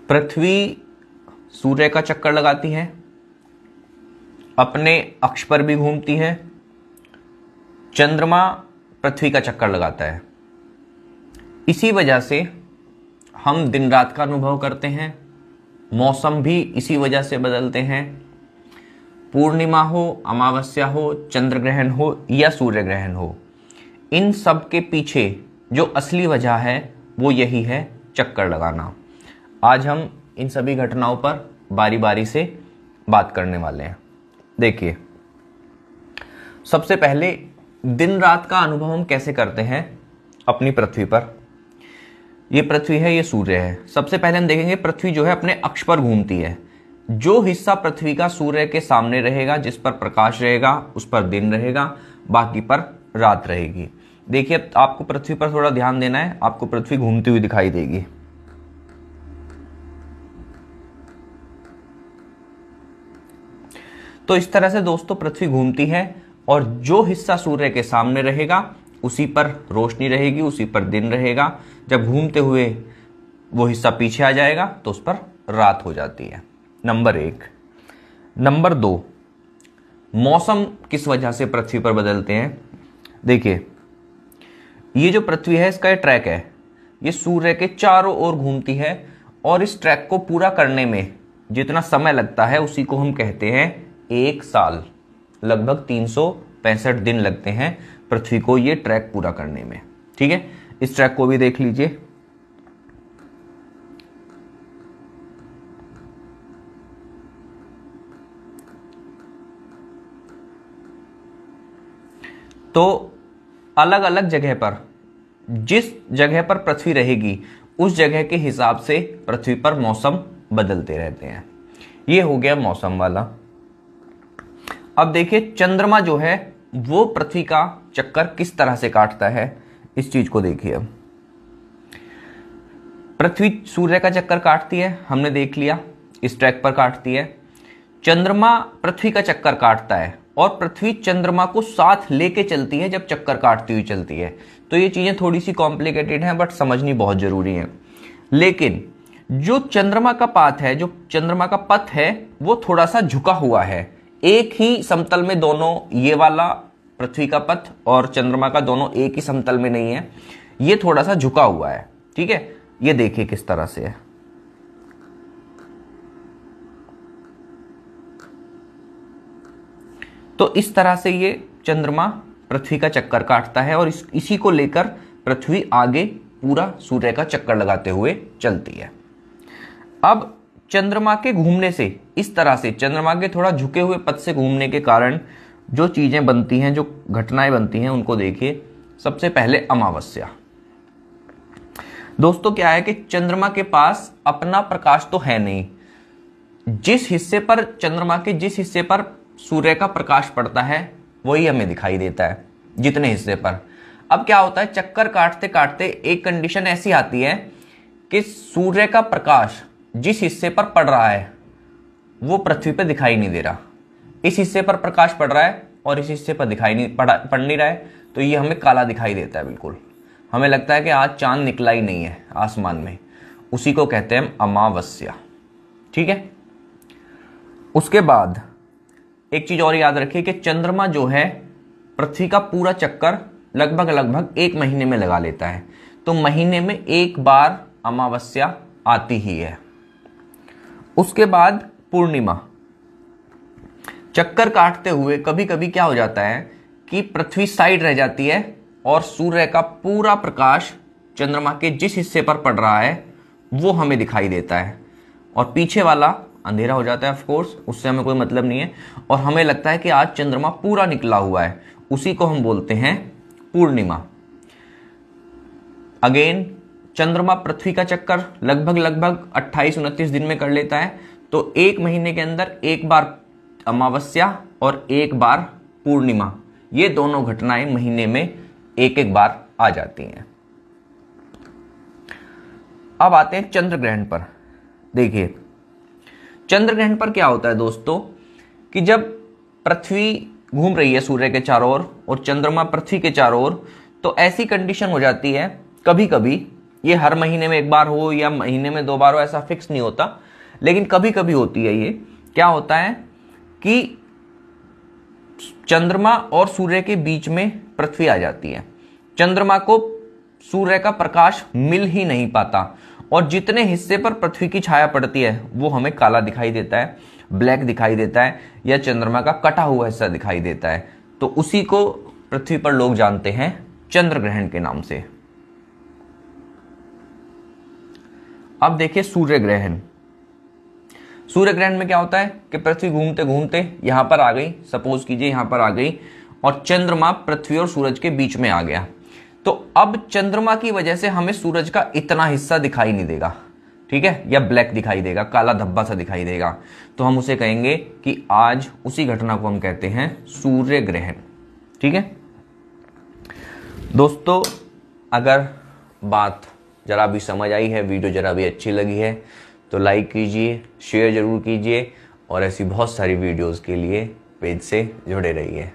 पृथ्वी सूर्य का चक्कर लगाती है, अपने अक्ष पर भी घूमती है। चंद्रमा पृथ्वी का चक्कर लगाता है। इसी वजह से हम दिन रात का अनुभव करते हैं। मौसम भी इसी वजह से बदलते हैं। पूर्णिमा हो, अमावस्या हो, चंद्र ग्रहण हो या सूर्य ग्रहण हो, इन सब के पीछे जो असली वजह है वो यही है, चक्कर लगाना। आज हम इन सभी घटनाओं पर बारी बारी से बात करने वाले हैं। देखिए, सबसे पहले दिन रात का अनुभव हम कैसे करते हैं अपनी पृथ्वी पर। ये पृथ्वी है, ये सूर्य है। सबसे पहले हम देखेंगे पृथ्वी जो है अपने अक्ष पर घूमती है। जो हिस्सा पृथ्वी का सूर्य के सामने रहेगा, जिस पर प्रकाश रहेगा, उस पर दिन रहेगा, बाकी पर रात रहेगी। देखिए, अब आपको पृथ्वी पर थोड़ा ध्यान देना है। आपको पृथ्वी घूमती हुई दिखाई देगी। तो इस तरह से दोस्तों पृथ्वी घूमती है और जो हिस्सा सूर्य के सामने रहेगा उसी पर रोशनी रहेगी, उसी पर दिन रहेगा। जब घूमते हुए वो हिस्सा पीछे आ जाएगा तो उस पर रात हो जाती है। नंबर 1। नंबर 2, मौसम किस वजह से पृथ्वी पर बदलते हैं। देखिए, ये जो पृथ्वी है इसका ये ट्रैक है, ये सूर्य के चारों ओर घूमती है और इस ट्रैक को पूरा करने में जितना समय लगता है उसी को हम कहते हैं 1 साल। लगभग 365 दिन लगते हैं पृथ्वी को ये ट्रैक पूरा करने में। ठीक है, इस ट्रैक को भी देख लीजिए। तो अलग अलग जगह पर, जिस जगह पर पृथ्वी रहेगी उस जगह के हिसाब से पृथ्वी पर मौसम बदलते रहते हैं। ये हो गया मौसम वाला। अब देखिए, चंद्रमा जो है वो पृथ्वी का चक्कर किस तरह से काटता है, इस चीज को देखिए। अब पृथ्वी सूर्य का चक्कर काटती है, हमने देख लिया, इस ट्रैक पर काटती है। चंद्रमा पृथ्वी का चक्कर काटता है और पृथ्वी चंद्रमा को साथ लेके चलती है जब चक्कर काटती हुई चलती है। तो ये चीजें थोड़ी सी कॉम्प्लिकेटेड हैं, बट समझनी बहुत जरूरी है। लेकिन जो चंद्रमा का पाथ है, जो चंद्रमा का पथ है, वो थोड़ा सा झुका हुआ है। एक ही समतल में दोनों, ये वाला पृथ्वी का पथ और चंद्रमा का दोनों एक ही समतल में नहीं है, ये थोड़ा सा झुका हुआ है। ठीक है, ये देखिए किस तरह से है। तो इस तरह से ये चंद्रमा पृथ्वी का चक्कर काटता है और इसी को लेकर पृथ्वी आगे पूरा सूर्य का चक्कर लगाते हुए चलती है। अब चंद्रमा के घूमने से, इस तरह से चंद्रमा के थोड़ा झुके हुए पथ से घूमने के कारण जो चीजें बनती हैं, जो घटनाएं बनती हैं, उनको देखिए। सबसे पहले अमावस्या। दोस्तों, क्या है कि चंद्रमा के पास अपना प्रकाश तो है नहीं। जिस हिस्से पर, चंद्रमा के जिस हिस्से पर सूर्य का प्रकाश पड़ता है वही हमें दिखाई देता है, जितने हिस्से पर। अब क्या होता है, चक्कर काटते काटते एक कंडीशन ऐसी आती है कि सूर्य का प्रकाश जिस हिस्से पर पड़ रहा है वो पृथ्वी पे दिखाई नहीं दे रहा। इस हिस्से पर प्रकाश पड़ रहा है और इस हिस्से पर पड़ नहीं रहा है, तो ये हमें काला दिखाई देता है। बिल्कुल हमें लगता है कि आज चांद निकला ही नहीं है आसमान में। उसी को कहते हैं अमावस्या। ठीक है, उसके बाद एक चीज और याद रखिए कि चंद्रमा जो है पृथ्वी का पूरा चक्कर लगभग 1 महीने में लगा लेता है। तो महीने में 1 बार अमावस्या आती ही है। उसके बाद पूर्णिमा। चक्कर काटते हुए कभी कभी क्या हो जाता है कि पृथ्वी साइड रह जाती है और सूर्य का पूरा प्रकाश चंद्रमा के जिस हिस्से पर पड़ रहा है वो हमें दिखाई देता है और पीछे वाला अंधेरा हो जाता है। ऑफ कोर्स उससे हमें कोई मतलब नहीं है और हमें लगता है कि आज चंद्रमा पूरा निकला हुआ है। उसी को हम बोलते हैं पूर्णिमा। अगेन, चंद्रमा पृथ्वी का चक्कर लगभग 28-29 दिन में कर लेता है। तो 1 महीने के अंदर 1 बार अमावस्या और 1 बार पूर्णिमा, ये दोनों घटनाएं महीने में 1-1 बार आ जाती हैं। अब आते हैं चंद्र ग्रहण पर। देखिए, चंद्र ग्रहण पर क्या होता है दोस्तों कि जब पृथ्वी घूम रही है सूर्य के चारों ओर और चंद्रमा पृथ्वी के चारों ओर, तो ऐसी कंडीशन हो जाती है कभी कभी ये हर महीने में एक बार हो या महीने में 2 बार हो ऐसा फिक्स नहीं होता, लेकिन कभी कभी होती है। ये क्या होता है कि चंद्रमा और सूर्य के बीच में पृथ्वी आ जाती है, चंद्रमा को सूर्य का प्रकाश मिल ही नहीं पाता और जितने हिस्से पर पृथ्वी की छाया पड़ती है वो हमें काला दिखाई देता है, ब्लैक दिखाई देता है या चंद्रमा का कटा हुआ हिस्सा दिखाई देता है। तो उसी को पृथ्वी पर लोग जानते हैं चंद्र ग्रहण के नाम से। अब देखिए सूर्य ग्रहण। सूर्य ग्रहण में क्या होता है कि पृथ्वी घूमते घूमते यहां पर आ गई, सपोज कीजिए यहां पर आ गई और चंद्रमा पृथ्वी और सूरज के बीच में आ गया। तो अब चंद्रमा की वजह से हमें सूरज का इतना हिस्सा दिखाई नहीं देगा, ठीक है, या ब्लैक दिखाई देगा, काला धब्बा सा दिखाई देगा। तो हम उसे कहेंगे कि आज उसी घटना को हम कहते हैं सूर्य ग्रहण। ठीक है दोस्तों, अगर बात जरा भी समझ आई है, वीडियो जरा भी अच्छी लगी है तो लाइक कीजिए, शेयर जरूर कीजिए और ऐसी बहुत सारी वीडियोस के लिए पेज से जुड़े रहिए।